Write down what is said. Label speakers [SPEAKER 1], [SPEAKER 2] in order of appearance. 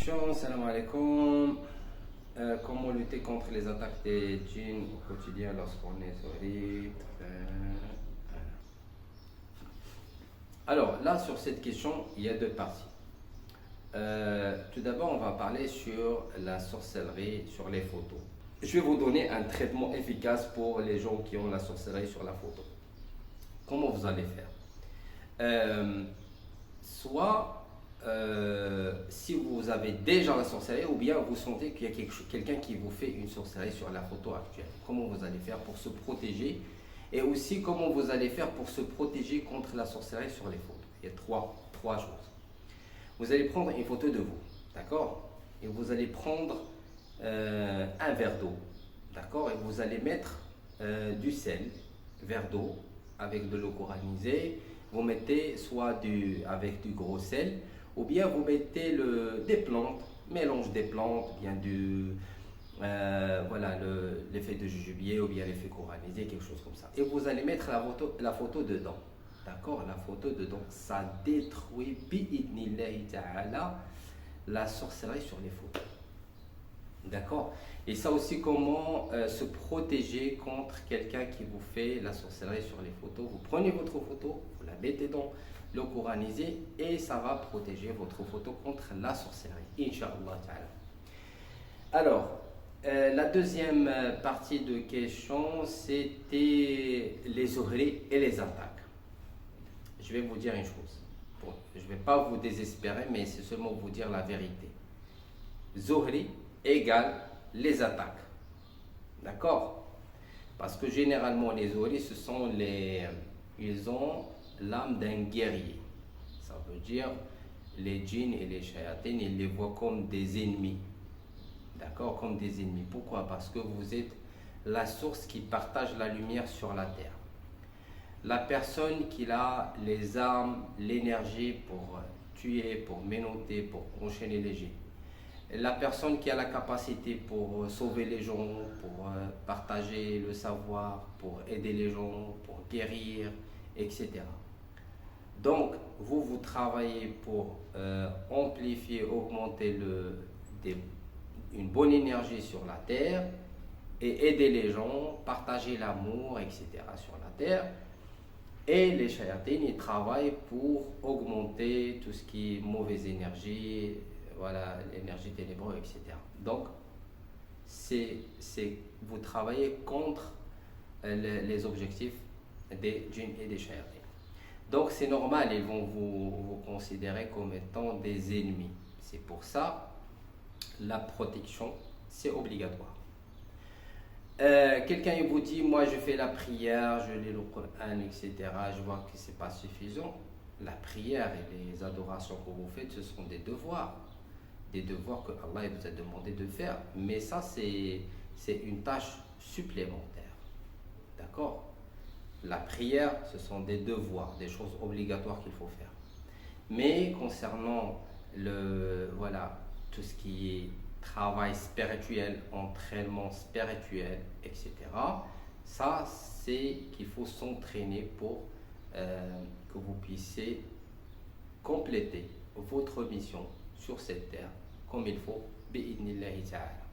[SPEAKER 1] question, salam alaikum. Comment lutter contre les attaques des djinns au quotidien lorsqu'on est solide? Alors là, sur cette question, il y a deux parties. Tout d'abord, on va parler sur la sorcellerie sur les photos. Je vais vous donner un traitement efficace pour les gens qui ont la sorcellerie sur la photo. Comment vous allez faire? Soit si vous avez déjà la sorcellerie ou bien vous sentez qu'il y a quelqu'un qui vous fait une sorcellerie sur la photo actuelle. Comment vous allez faire pour se protéger et aussi comment vous allez faire pour se protéger contre la sorcellerie sur les photos. Il y a trois choses. Vous allez prendre une photo de vous, d'accord? Et vous allez prendre un verre d'eau, d'accord? Et vous allez mettre du sel, verre d'eau avec de l'eau chloralisée. Vous mettez soit avec du gros sel ou bien vous mettez des plantes, mélange des plantes, bien voilà, l'effet de jujubier ou bien l'effet corallisé, quelque chose comme ça. Et vous allez mettre la photo dedans. D'accord? La photo dedans, ça détruit bi'idnillahi ta'ala la sorcellerie sur les photos. D'accord? Et ça aussi, comment se protéger contre quelqu'un qui vous fait la sorcellerie sur les photos. Vous prenez votre photo, vous la mettez dans l'eau coranisée et ça va protéger votre photo contre la sorcellerie. Inch'Allah ta'ala. Alors, la deuxième partie de question, c'était les oreilles et les attaques. Je vais vous dire une chose. Bon, je ne vais pas vous désespérer, mais c'est seulement vous dire la vérité. Zohri égale les attaques. D'accord? Parce que généralement, les Zohri, ils ont l'âme d'un guerrier. Ça veut dire, les djinns et les shayatines, ils les voient comme des ennemis. D'accord? Comme des ennemis. Pourquoi? Parce que vous êtes la source qui partage la lumière sur la terre. La personne qui a les armes, l'énergie pour tuer, pour menotter, pour enchaîner les djinns. La personne qui a la capacité pour sauver les gens, pour partager le savoir, pour aider les gens, pour guérir, etc. Donc, vous travaillez pour amplifier, augmenter une bonne énergie sur la terre et aider les gens, partager l'amour, etc. sur la terre. Et les shayatines, ils travaillent pour augmenter tout ce qui est mauvaise énergie, voilà, l'énergie ténébreuse, etc. Donc, vous travaillez contre les objectifs des djinns et des shayatines. Donc, c'est normal, ils vont vous considérer comme étant des ennemis. C'est pour ça, la protection, c'est obligatoire. Quelqu'un vous dit, moi je fais la prière, je lis le Coran, etc. Je vois que ce n'est pas suffisant. La prière et les adorations que vous faites, ce sont des devoirs que Allah vous a demandé de faire. Mais ça, c'est une tâche supplémentaire. D'accord? La prière, ce sont des devoirs, des choses obligatoires qu'il faut faire. Mais concernant voilà, tout ce qui est travail spirituel, entraînement spirituel, etc. Ça, c'est qu'il faut s'entraîner pour que vous puissiez compléter votre mission sur cette terre comme il faut, bi'idnillahi ta'ala.